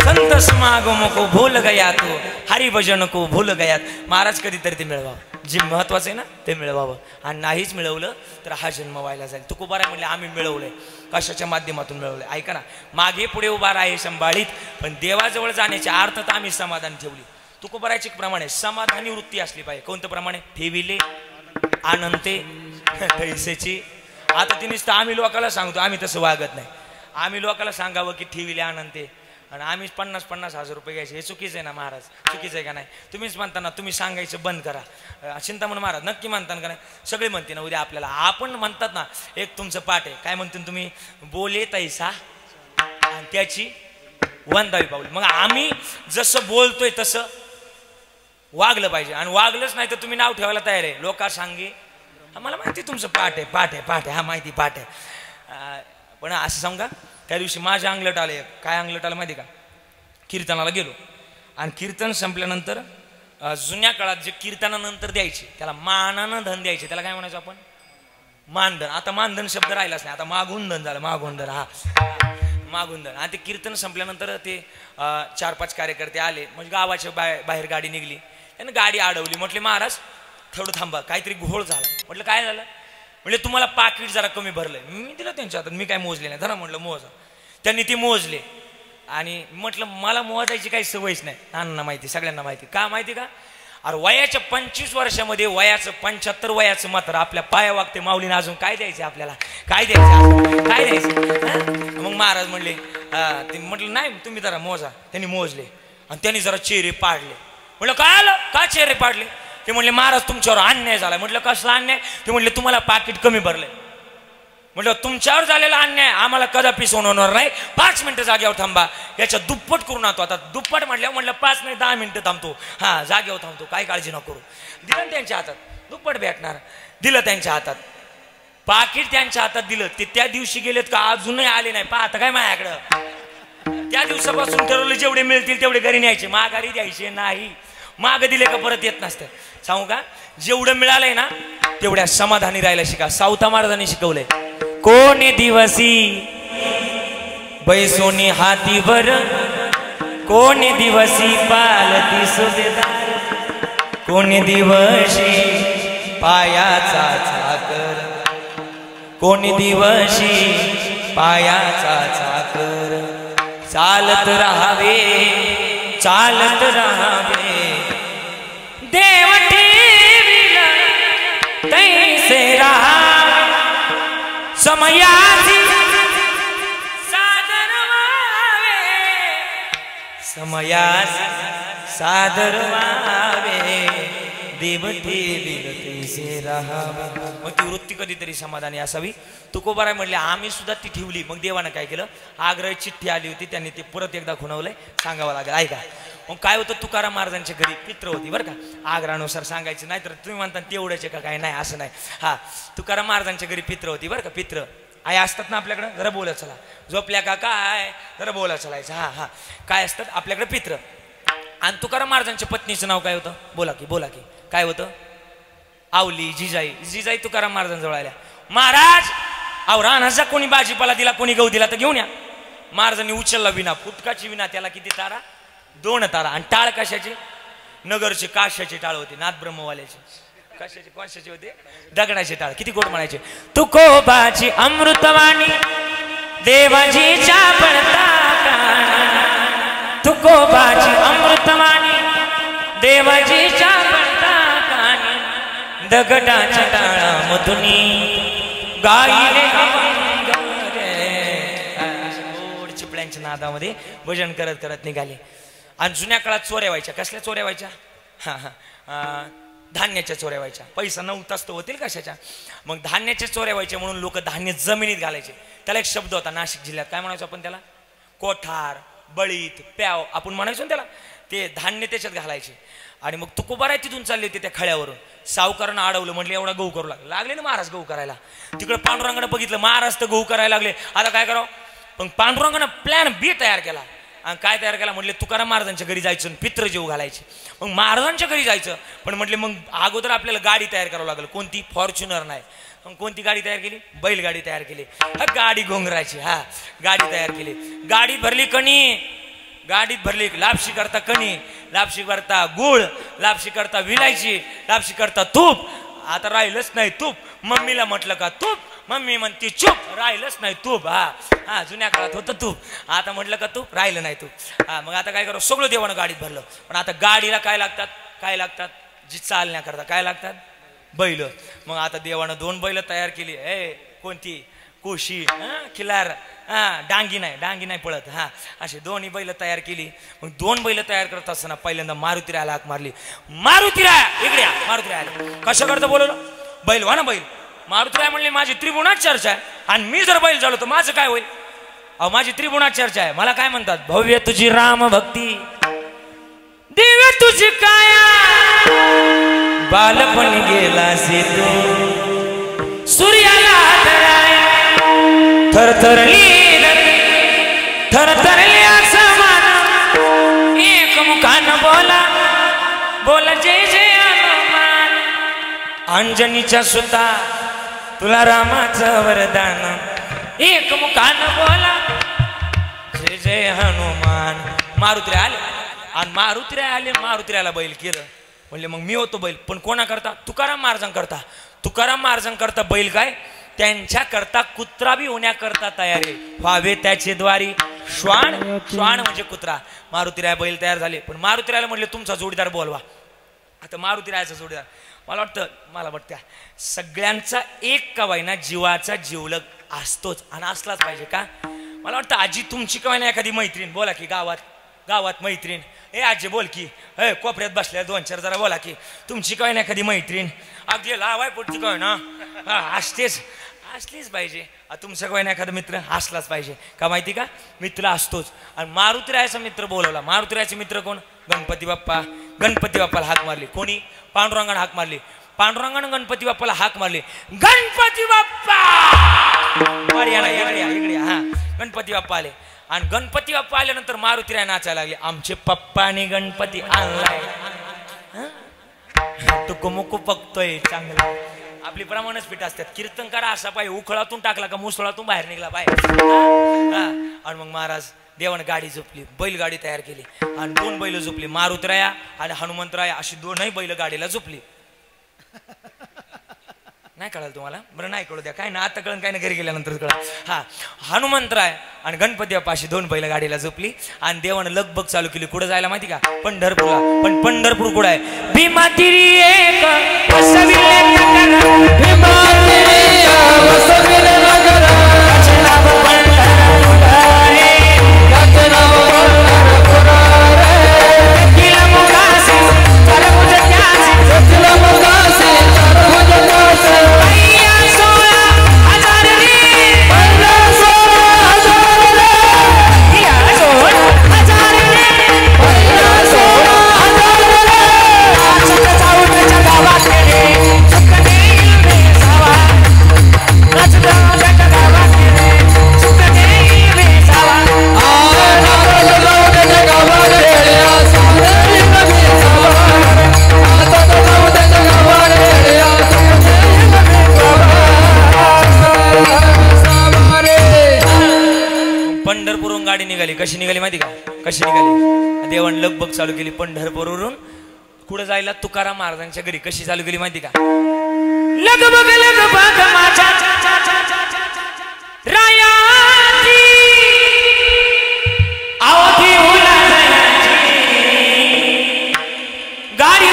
संत समागम को भूल गया तो हरि भजन को भूल गया. महाराज कधीतरी ते मिळवावं, जे महत्वाचं आहे ना ते मिळवावं. आणि नाहीच मिळवलं तर हा जन्म व्हायला जाईल. तुकोबाराय म्हणले आम्ही मिळवलंय. कशाच्या माध्यमातून मिळवलंय ऐका ना, मागे पुढे उभा राहे संभाळीत पण देवाजवळ जाण्याची अर्थात आम्ही समाधान ठेवली. तुकोबारायचे प्रमाणे समाधानी वृत्ती असली पाहिजे. कोणतं प्रमाणे, ठेविले आनंदे पैसेची. आता तिने आम्ही लोकांना सांगतो, आम्ही तसं वागत नाही. आम्ही लोकांना सांगावं की ठेविले आनंदे आणि आम्ही 50,000 रुपये घ्यायचे. हे चुकीचं आहे ना महाराज, चुकीचं आहे का नाही? तुम्हीच म्हणता ना, तुम्ही सांगायचं बंद करा. चिंतामण महाराज नक्की म्हणता का नाही? सगळे म्हणते ना उद्या आपल्याला. आपण म्हणतात ना, एक तुमचं पाठ आहे काय म्हणतो तुम्ही, बोले तैसा आणि त्याची वंदावी पाऊल. मग आम्ही जसं बोलतोय तसं वागलं पाहिजे. आणि वागलंच नाही तर तुम्ही नाव ठेवायला तयार आहे. लोका सांगे मला माहिती तुमचं पाठ आहे पाठ आहे पाठ आहे, हा माहिती पाठ आहे. पण असं सांगा, त्या दिवशी माझ्या अंगलट आले. काय अंगलट आलं माहिती का, कीर्तनाला गेलो आणि कीर्तन संपल्यानंतर जुन्या काळात जे कीर्तनानंतर द्यायचे त्याला मानानं धन द्यायचे. त्याला काय म्हणायचं आपण, मानधन. आता मानधन शब्द राहिलाच नाही, आता मागून धन झालं. मागून धन, हा मागून धन. आणि ते कीर्तन संपल्यानंतर ते 4-5 कार्यकर्ते आले. म्हणजे गावाच्या बाहेर गाडी निघली. त्यानं गाडी अडवली. म्हटले महाराज थोडं थांबा, काहीतरी घोळ झाला. म्हटलं काय झालं? म्हणजे तुम्हाला पाकिट जरा कमी भरलंय. मी दिलं त्यांच्या हातात, मी काय मोजले नाही. धरा म्हटलं मोजा. त्यांनी ते मोजले आणि म्हटलं मला मोजायची काही सवयच नाही. नाना माहिती, सगळ्यांना माहिती. का माहिती का, अरे वयाच्या 25 वर्षामध्ये वयाचं 75 वयाचं मात्र आपल्या पाया वागते. माऊलीने अजून काय द्यायचे आपल्याला, काय द्यायचं, काय द्यायचं. मग महाराज म्हणले ते म्हटलं नाही तुम्ही जरा मोजा. त्यांनी मोजले आणि त्यांनी जरा चेहरे पाडले. म्हटलं काय आलं, का चेहरे पाडले? ते म्हणले महाराज तुमच्यावर अन्याय झाला. म्हटलं कसला अन्याय? ते म्हणले तुम्हाला पाकिट कमी भरलंय. म्हटलं तुमच्यावर झालेला अन्याय आम्हाला कदापि सोडवणार नाही. 5 मिनिटं जागेवर थांबा, याच्या दुप्पट करून आणतो. आता दुप्पट म्हटल्यावर म्हटलं 5 नाही 10 मिनिटं थांबतो. हा जागेवर थांबतो, काय काळजी नको करू. दिलं त्यांच्या हातात, दुप्पट भेटणार. दिलं त्यांच्या हातात, पाकिट त्यांच्या हातात दिलं. ते त्या दिवशी गेलेत का अजूनही आले नाही. पाहता काय माझ्याकडं, त्या दिवसापासून ठरवलं जेवढे मिळतील तेवढे घरी न्यायचे, माघारी द्यायचे नाही. माग दिले का परत येत नसतं. सांगू का, जेवढं मिळालंय ना तेवढ्या समाधानी राहायला शिका. सावता महाराजांनी शिकवलंय, कोणी दिवसी बैसोनी हातीवर, कोणी दिवसी पालती सुभेदार, कोणी दिवशी पायाचा चाकर, कोणी दिवशी पायाचा चाकर. चालत राहावे चालत राहावे देव ठेविला तैसे राहावे, समयाची सादर व्हावे, समयाची सादर व्हावे देव ठेविला तैसे राहावे. मग ती वृत्ती कधीतरी समाधानी असावी. तुकोबाराय म्हणले आम्ही सुद्धा ती ठेवली. मग देवानं काय केलं, आग्रह चिठ्ठी आली होती, त्यांनी ते परत एकदा खुणवलंय, सांगावं लागेल. ऐका, मग काय होतं, तुकाराम महाराजांच्या घरी पित्र होती बरं का. आग्रहानुसार सांगायचं नाही तर तुम्ही म्हणता तेवढ्याचे का काय, नाही असं नाही. हा तुकाराम महाराजांच्या घरी पित्र होती बरं का. पित्र आई असतात ना आपल्याकडं, जरा बोला चला. झोपल्या का काय, जरा बोला चलायचं. हा हा, काय असतात आपल्याकडे पित्र. आणि तुकाराम महाराजांच्या पत्नीचं नाव काय होतं, बोला की काय होतं, आवली. जिजाई तुकाराम महाराजांजवळ आल्या. महाराज अहो रानाचा कोणी भाजीपाला दिला, कोणी गहू दिला तर घेऊन या. महाराजांनी उचलला विना, फुटकाची विना. त्याला किती तारा, 2 तारा. आणि टाळ कशाचे, नगरचे काशाचे टाळ होते, नाथ ब्रह्मवाल्याचे. कशाचे, कोणाचे होते, दगडाचे टाळ. किती गोड म्हणायचे, तुकोबाची अमृतवाणी देवाजीच्या पडता कानी, तुकोबाची अमृतवाणी देवाजीच्या पडता कानी, दगडाच्या टाळामधुनी गायले गोड चिपळ्यांच्या नादामध्ये भजन करत करत निघाले. आणि जुन्या काळात चोऱ्या व्हायच्या. कसल्या चोऱ्या व्हायच्या, धान्याच्या चोऱ्या व्हायच्या. पैसा नव्हताच तर होतील कशाच्या. मग धान्याच्या चोऱ्या व्हायच्या म्हणून लोक धान्य जमिनीत घालायचे. त्याला एक शब्द होता नाशिक जिल्ह्यात, काय म्हणायचो आपण त्याला, कोठार, बळीत, प्याव आपण म्हणायचो ना त्याला. ते धान्य त्याच्यात घालायचे. आणि मग तुकोबाराय तिथून चालले होते त्या खळ्यावरून. सावकारानं अडवलं, म्हटलं एवढा गहू करू लागले ना महाराज गहू करायला. तिकडे पांडुरंगानं बघितलं महाराज तर गहू करायला लागले, आता काय करावं. पण पांडुरंगानं प्लॅन बी तयार केला. आणि काय तयार केला, म्हटले तुकाराम महाराजांच्या घरी जायचं, पित्र जेव घालायचे. मग महाराजांच्या घरी जायचं, पण म्हटले मग अगोदर आपल्याला गाडी तयार करावं लागलं. कोणती, फॉर्च्युनर नाही. मग कोणती गाडी तयार केली, बैलगाडी तयार केली. गाडी घोंगरायची. हा, गाडी तयार केली. गाडी भरली कणी, गाडीत भरली लापशी करता कणी, लापशी करता गुळ, लापशी करता विलायची, लापशी करता तूप. आता राहिलंच नाही तूप. मम्मीला म्हटलं का तूप, मम्मी म्हणती चूप, राहिलंच नाही तूप. हा जुन्या काळात होतं तूप, आता म्हटलं का तूप, राहिलं नाही तूप. मग आता काय करू, सगळं देवानं गाडीत भरलं. पण आता गाडीला काय लागतात, जी चालण्याकरता काय लागतात, बैल. मग आता देवानं 2 बैल तयार केली. कोणती, कोशी, खिलार, डांगी नाही पळत. असे 2 बैल तयार केली. मग 2 बैल तयार करत असताना पहिल्यांदा मारुतीरायाला हाक मारली. मारुतीराया इकडे या. मारुतीरायाला कशा करता बोलवलं, बैल व्हा ना बैल. मारुतीराय म्हणले माझी त्रिगुणात चर्चा आहे, आणि मी जर बैल झालो तर माझं काय होईल. अहो माझी त्रिगुणात चर्चा आहे. मला काय म्हणतात, भव्य तुझी राम भक्ती, दिव्य तुझी काया, बालपण गेला से तू सूर्याला थरथरली आसमान, एक मुखानं बोला जय जय हनुमान. अंजनीच्या सुता तुला रामाचं वरदान, एक मुखानं बोला जय जय हनुमान. मारुतीराय आले, आणि मारुतीरायाला बैल केलं. म्हणले मग मी होतो बैल, पण कोणा करता, तुकाराम महाराजांकरता. तुकाराम महाराजांकरता बैल काय, त्यांच्या करता कुत्रा बी होण्याकरता तयारी व्हावे त्याचे द्वारी. श्वान म्हणजे कुत्रा. मारुतीराय बैल तयार झाले. पण मारुतीरायला म्हणले तुमचा जोडीदार बोलवा. आता मारुतीरायाचा जोडीदार मला वाटतं सगळ्यांचा एक कवायना जीवाचा जीवलग असतोच, आणि असलाच पाहिजे का. मला वाटतं आजी तुमची कवायना एखादी मैत्रीण, बोला की गावात मैत्रीण, आजी बोल की, कोपऱ्यात बसल्या 2-4 जरा बोला की, तुमची कवायना एखादी मैत्रीण, अगदी लावाय पुढची कवायना असलीच पाहिजे. तुमचं कवायना एखादा मित्र असलाच पाहिजे का, माहिती का, मित्र असतोच. आणि मारुतीरायाचा मित्र बोलवला. मारुतीरायाचे मित्र कोण, गणपती बाप्पाला हाक मारली. कोणी, पांडुरंगानं हाक मारली. पांडुरंगानं गणपती बाप्पाला हाक मारली. गणपती बाप्पा इकडे. गणपती बाप्पा आले. आणि गणपती बाप्पा आल्यानंतर मारुतीराय नाचायला लागले. आमचे पप्पाने गणपती आणलाय, टुकुमुकू बघतोय चांगला. आपली प्रमाणच पीठ असतात. कीर्तनकार असा पाहिजे, उखळातून टाकला का मुसळातून बाहेर निघला पाहिजे. आणि मग महाराज देवानं गाडी झोपली, बैलगाडी तयार केली. आणि 2 बैल झोपली, मारुतीराया आणि हनुमंतराया अशी 2ही बैल गाडीला झोपली. नाही कळलं तुम्हाला, बरं नाही कळू द्या, काय ना आता कळण, काय ना घरी गेल्यानंतर कळलं. हनुमंतराय आणि गणपती बाप्पा अशी 2 बैल गाडीला झोपली. आणि देवानं लगबग चालू केली. कुठं जायला माहिती का, पंढरपूरला. पण पंढरपूर कुठं आहे, भीमा तिरी एक Let's go! पंढरपूरहून गाडी निघाली. कशी निघाली माहिती का? कशी निघाली? देवान लगबग चालू केली पंढरपूरवरून कुठं जायला तुकाराम महाराजांच्या घरी. कशी चालू केली माहिती का? लगबग लगबग माझ्या रायाची आवधी गाडी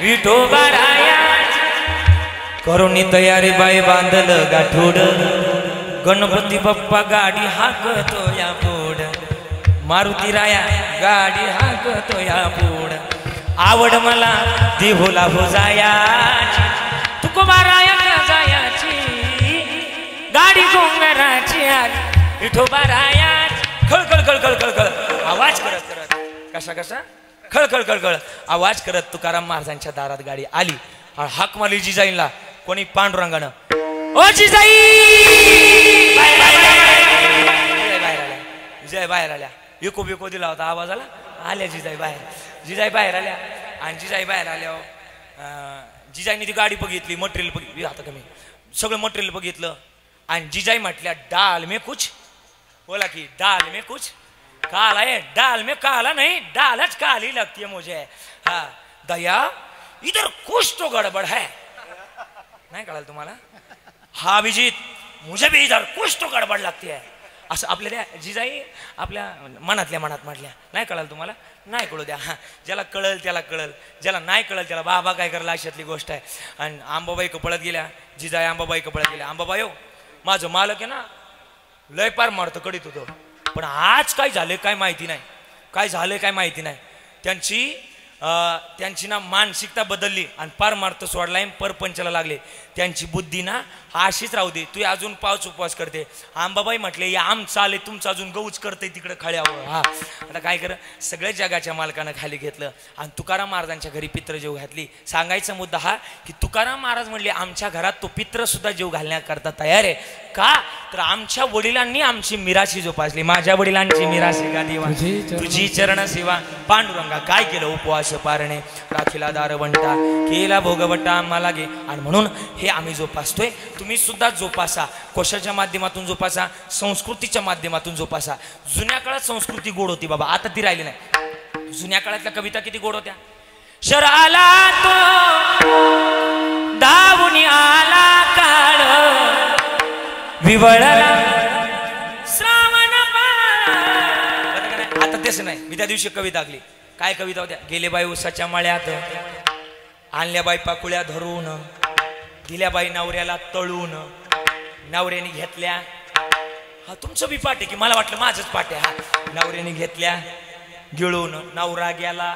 विठोबा रायाची करुणी तयारी बाई बांधलं गाठोड. गणपती बाप्पा गाडी हाकतो या पुढ. मारुती राया गाडी हाकतो या पुढ. आवड मला देहुला हो जायाची तुकोबा राया जायाची गाडी गोंगराची विठोबा रायाची. खळ खळ खळ खळ खळ खळ आवाज करत करत कसा कसा खळ खळ खळ खळ आवाज करत तुकाराम महाराजांच्या दारात गाडी आली. हाक मारली जिजाईला. कोणी? पांडुरंगानं. ओ जिजाई जिजाई बाहेर आल्या. इको बिको दिला होता आवाजाला. आल्या जिजाई बाहेर. जिजाई बाहेर आल्या आणि जिजाई बाहेर आल्या जिजाईने ती गाडी बघितली. मटेरियल बघितली. आता कमी सगळं मटेरियल बघितलं आणि जिजाई म्हटल्या डाल में कुछ. बोला की डाल में कुछ काला है. डाल में काला नहीं डालच काली लगती है मुझे. हाँ दया इधर कुछ तो गड़बड़ है. नाही कळाल तुम्हाला? हा अभिजित मुझे भी इधर कुछ तो गड़बड़ लगती है. असं आपल्या जिजाई आपल्या मनातल्या मनात म्हटल्या. नाही कळाल तुम्हाला? नाही कळू द्या. हा ज्याला कळल त्याला कळल. ज्याला नाही कळल त्याला बाबा काय करला अशातली गोष्ट आहे. आणि आंबाबाई कपळत गेल्या. जिजाई आंबाबाई कपळत गेल्या. आंबाबाई हो माझं मालक आहे ना लय पार मारतं कडीत होतो. पण आज काय झाले काय माहिती नाही. काय झालं काय माहिती नाही. त्यांची ना मानसिकता बदलली आणि पार मार्त सोडलाय. परपंचाला लागले. त्यांची बुद्धी ना अशीच राहू दे. तू अजून पावच उपवास करते. आंबाबाई म्हटले या आमचं आले तुमचं अजून गऊच करते तिकडे खळ्यावर. हा आता काय कर सगळ्या जगाच्या मालकानं खाली घेतलं आणि तुकाराम महाराजांच्या घरी पित्र जेव घातली. सांगायचा मुद्दा हा की तुकाराम महाराज म्हणले आमच्या घरात तो पित्र सुद्धा जेव घालण्याकरता तयार आहे. का तर आमच्या वडिलांनी आमची मिराशी जोपासली. माझ्या वडिलांची मिराशी का देवा तुझी चरण सेवा. पांडुरंगा काय केलं? उपवास पारणे राखीला दारवंटा केला भोगवटा आम्हाला गे. आणि म्हणून हे आम्ही जोपासतोय. तुम्ही सुद्धा जोपासा. कोशाच्या माध्यमातून जोपासा. संस्कृतीच्या माध्यमातून जोपासा. जुन्या काळात संस्कृती गोड होती बाबा. आता ती राहिली नाही. जुन्या काळातल्या कविता किती गोड होत्या. शराला तो दावून आला काळ विवळला श्रावण. आता तेच नाही. मी त्या दिवशी कविता आखली. काय कविता होत्या? गेले बाई उसाच्या मळ्यात आणल्या बाई पाकुळ्या धरून दिल्या बाई नवऱ्याला तळून नवऱ्याने घेतल्या. हा तुमचं बी पाठ आहे की? मला वाटलं माझंच पाठ आहे. हा नवऱ्याने घेतल्या गिळून नवरा गेला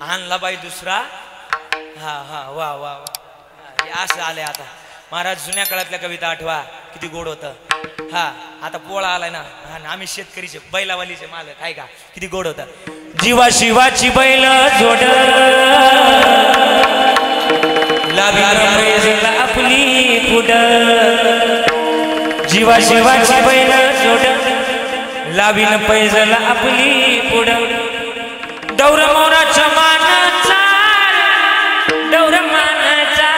आणला बाई दुसरा. हा हा वा वा वा हे असं आलंय. आता महाराज जुन्या काळातल्या कविता आठवा किती गोड होतं. हा आता पोळा आलाय ना. हा आम्ही शेतकरीचे बैलावालीचे मालक आहे का? किती गोड होतं. जीवा शिवाची बैल जोड आपली पुढ. जीवा शिवाची बैल जोड लावीन पैजल आपली पुढ. दौर मोराच्या मानाचा दौर मानाचा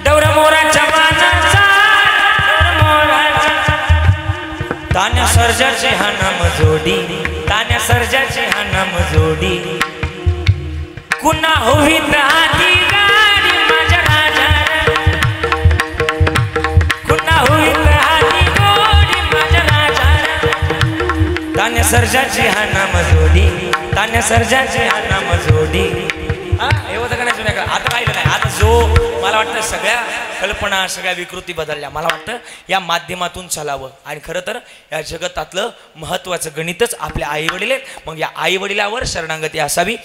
दौर मोराच्या मानाचा दौर मोराचा. तान्या सर्जाची हा नाम जोडी तान्या सर्जाची हा नाम जोडी. कुणा होईत हाती गाडी माझ्या राजा. कुणा होईत हाती गोडी माझ्या राजा. तान्या सर्जाची हा नाम जोडी तान्या सर्जाची हा नाम जोडी. हा हे होतं का नाही जुन्या काळात? आता राहिलं नाही. आता जो मला वाटतं सगळ्या कल्पना सगळ्या विकृती बदलल्या. मला वाटतं या माध्यमातून चालावं. आणि खरं तर या जगतातलं महत्वाचं गणितच आपल्या आई वडील आहेत. मग या आई वडिलावर शरणागती असावी.